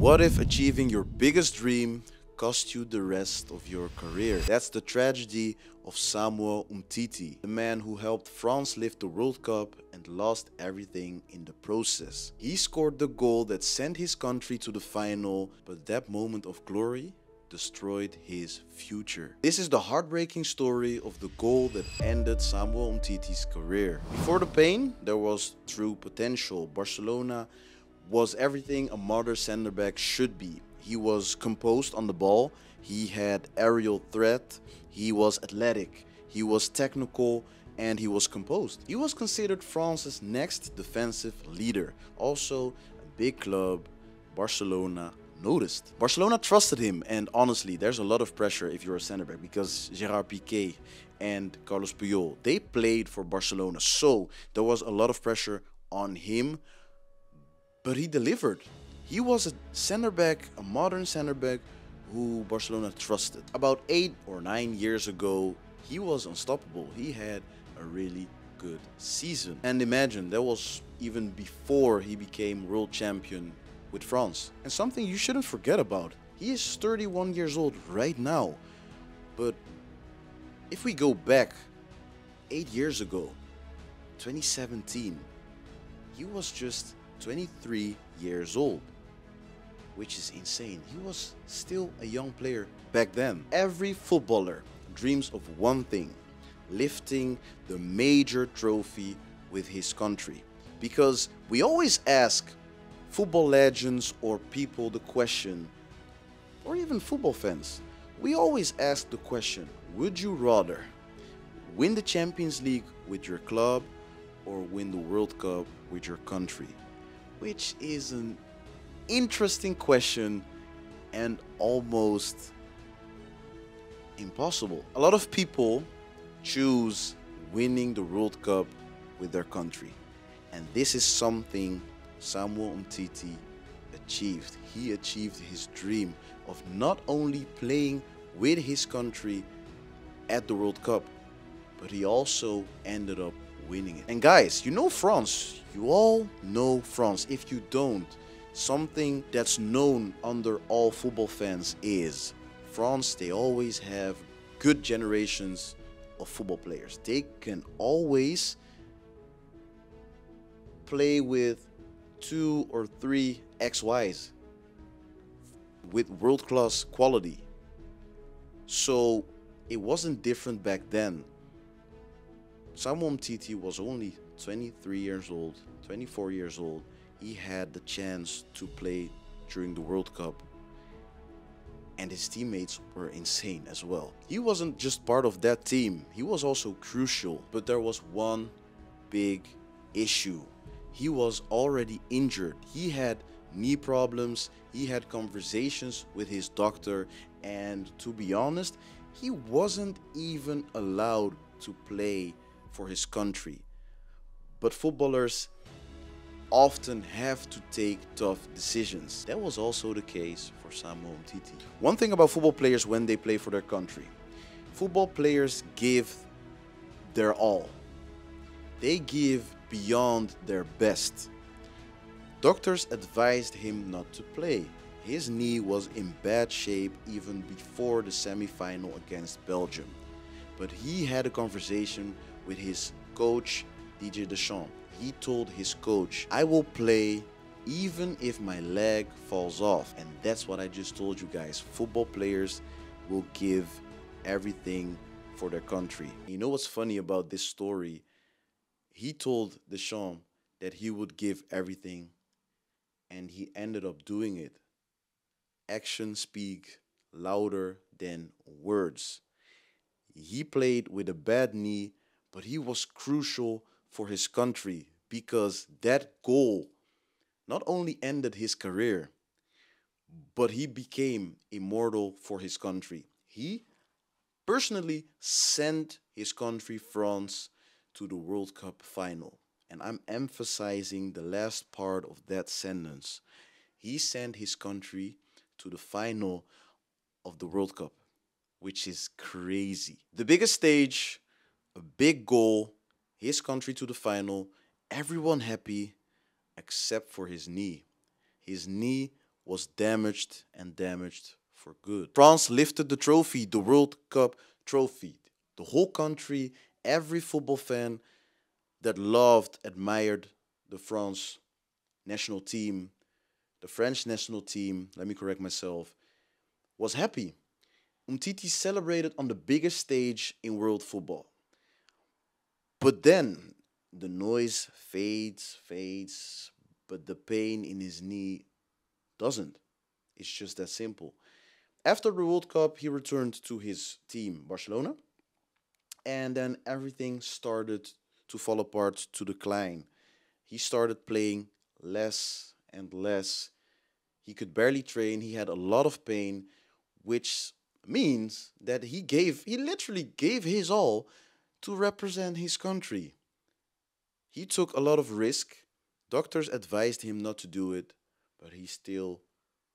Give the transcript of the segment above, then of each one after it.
What if achieving your biggest dream cost you the rest of your career? That's the tragedy of Samuel Umtiti, the man who helped France lift the World Cup and lost everything in the process. He scored the goal that sent his country to the final, but that moment of glory destroyed his future. This is the heartbreaking story of the goal that ended Samuel Umtiti's career. Before the pain, there was true potential. Barcelona was everything a modern center back should be. He was composed on the ball, he had aerial threat, he was athletic, he was technical, and he was composed. He was considered France's next defensive leader. Also, a big club, Barcelona, noticed. Barcelona trusted him, and honestly, there's a lot of pressure if you're a center back because Gerard Piqué and Carlos Puyol, they played for Barcelona, so there was a lot of pressure on him. But he delivered. He was a center back, a modern center back who Barcelona trusted. About 8 or 9 years ago, he was unstoppable. He had a really good season. And imagine, that was even before he became world champion with France. And something you shouldn't forget about, he is 31 years old right now. But if we go back 8 years ago, 2017, he was just 23 years old, which is insane. He was still a young player back then. Every footballer dreams of one thing: lifting the major trophy with his country. Because we always ask football legends or people the question, or even football fans, we always ask the question, would you rather win the Champions League with your club or win the World Cup with your country? Which is an interesting question and almost impossible. A lot of people choose winning the World Cup with their country. And this is something Samuel Umtiti achieved. He achieved his dream of not only playing with his country at the World Cup, but he also ended up winning it. And guys, you know France. You all know France. If you don't, something that's known under all football fans is France, they always have good generations of football players. They can always play with 2 or 3 XYs with world-class quality. So it wasn't different back then. Samuel Umtiti was only 23 years old, 24 years old. He had the chance to play during the World Cup. And his teammates were insane as well. He wasn't just part of that team, he was also crucial. But there was one big issue. He was already injured. He had knee problems, he had conversations with his doctor, and to be honest, he wasn't even allowed to play for his country. But footballers often have to take tough decisions. That was also the case for Samuel Umtiti. One thing about football players when they play for their country, football players give their all. They give beyond their best. Doctors advised him not to play. His knee was in bad shape even before the semi-final against Belgium. But he had a conversation with his coach, Didier Deschamps. He told his coach, I will play even if my leg falls off. And that's what I just told you guys. Football players will give everything for their country. You know what's funny about this story? He told Deschamps that he would give everything, and he ended up doing it. Actions speak louder than words. He played with a bad knee, but he was crucial for his country because that goal not only ended his career, but he became immortal for his country. He personally sent his country, France, to the World Cup final. And I'm emphasizing the last part of that sentence. He sent his country to the final of the World Cup, which is crazy. The biggest stage, a big goal, his country to the final, everyone happy except for his knee. His knee was damaged and damaged for good. France lifted the trophy, the World Cup trophy. The whole country, every football fan that loved, admired the France national team, the French national team, let me correct myself, was happy. Umtiti celebrated on the biggest stage in world football. But then the noise fades, but the pain in his knee doesn't. It's just that simple. After the World Cup, he returned to his team, Barcelona, and then everything started to fall apart, to decline. He started playing less and less. He could barely train. He had a lot of pain, which means that he literally gave his all to represent his country. He took a lot of risk. Doctors advised him not to do it, but he still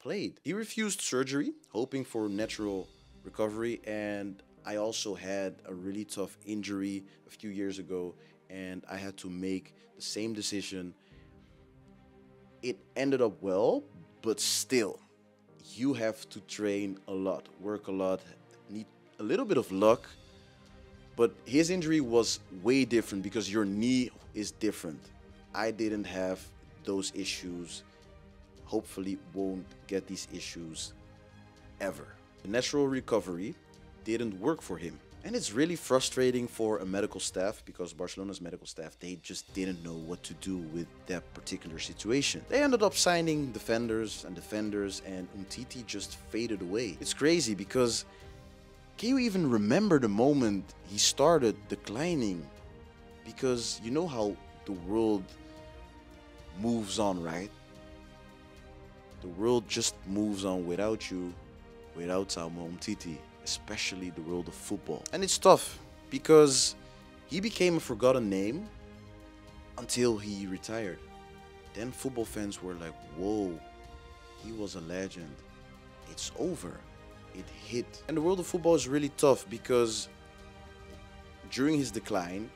played. He refused surgery, hoping for natural recovery, and I also had a really tough injury a few years ago, and I had to make the same decision. It ended up well, but still, you have to train a lot, work a lot, need a little bit of luck. But his injury was way different because your knee is different. I didn't have those issues. Hopefully won't get these issues ever. The natural recovery didn't work for him. And it's really frustrating for a medical staff, because Barcelona's medical staff, they just didn't know what to do with that particular situation. They ended up signing defenders, and Umtiti just faded away. It's crazy because can you even remember the moment he started declining? Because you know how the world moves on, right? The world just moves on without you, without Umtiti, especially the world of football. And it's tough because he became a forgotten name until he retired. Then football fans were like, whoa, he was a legend. It's over. It hit. And the world of football is really tough because during his decline,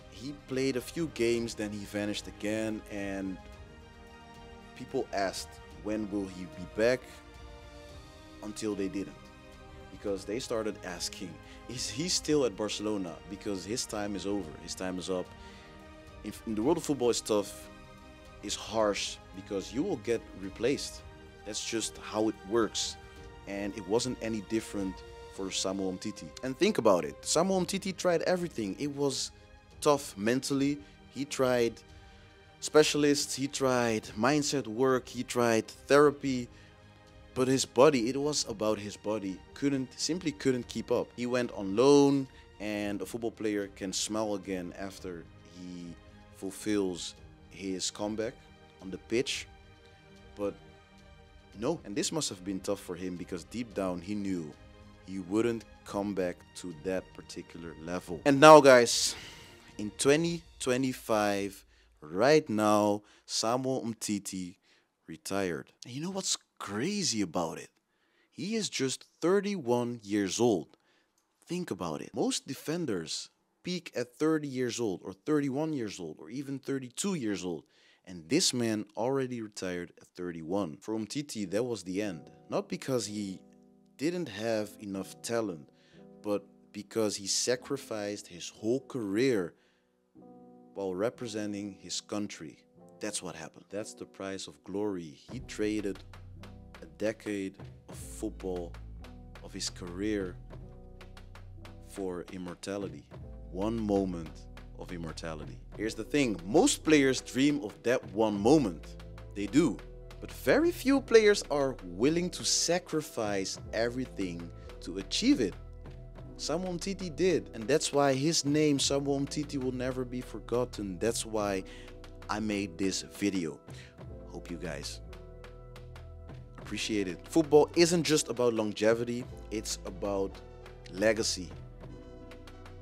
he played a few games, then he vanished again, and people asked, when will he be back? Until they didn't. Because they started asking, is he still at Barcelona? Because his time is over, his time is up. In the world of football, it's tough, it's harsh, because you will get replaced. That's just how it works. And it wasn't any different for Samuel Umtiti. And think about it, Samuel Umtiti tried everything. It was tough mentally. He tried specialists, he tried mindset work, he tried therapy, but his body, it was about his body, simply couldn't keep up. He went on loan, and a football player can smile again after he fulfills his comeback on the pitch, but no. And this must have been tough for him because deep down he knew he wouldn't come back to that particular level. And now, guys, in 2025, right now, Samuel Umtiti retired. And you know what's crazy about it? He is just 31 years old. Think about it. Most defenders peak at 30 years old, or 31 years old, or even 32 years old. And this man already retired at 31. For Umtiti, that was the end. Not because he didn't have enough talent, but because he sacrificed his whole career while representing his country. That's what happened. That's the price of glory. He traded a decade of football, of his career, for immortality. One moment of immortality. Here's the thing, most players dream of that one moment. They do. But very few players are willing to sacrifice everything to achieve it. Samuel Umtiti did, and that's why his name, Samuel Umtiti, will never be forgotten. That's why I made this video. Hope you guys appreciate it. Football isn't just about longevity, it's about legacy.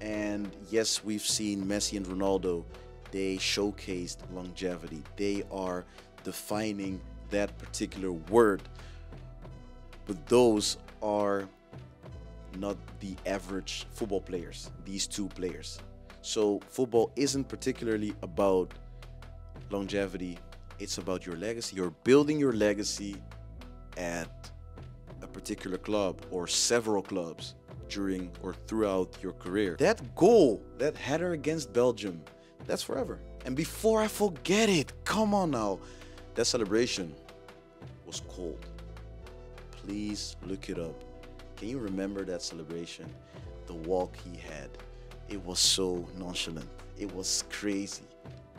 And yes, we've seen Messi and Ronaldo, they showcased longevity. They are defining that particular word. But those are not the average football players, these two players. So football isn't particularly about longevity, It's about your legacy. You're building your legacy at a particular club or several clubs during or throughout your career. That goal, that header against Belgium, that's forever. And before I forget it, come on now, that celebration was cold. Please look it up. Can you remember that celebration? The walk he had. It was so nonchalant. It was crazy.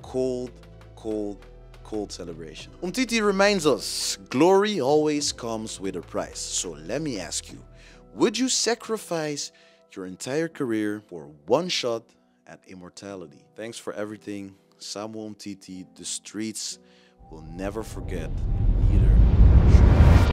Cold, cold, cold celebration. Umtiti reminds us, glory always comes with a price. So let me ask you, would you sacrifice your entire career for one shot at immortality? Thanks for everything. Samuel Umtiti, the streets will never forget